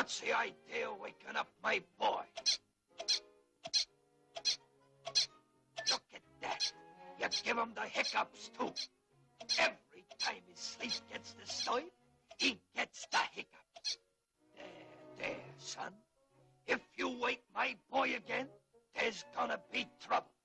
What's the idea of waking up my boy? Look at that. You give him the hiccups, too. Every time his sleep gets disturbed, he gets the hiccups. There, son. If you wake my boy again, there's gonna be trouble.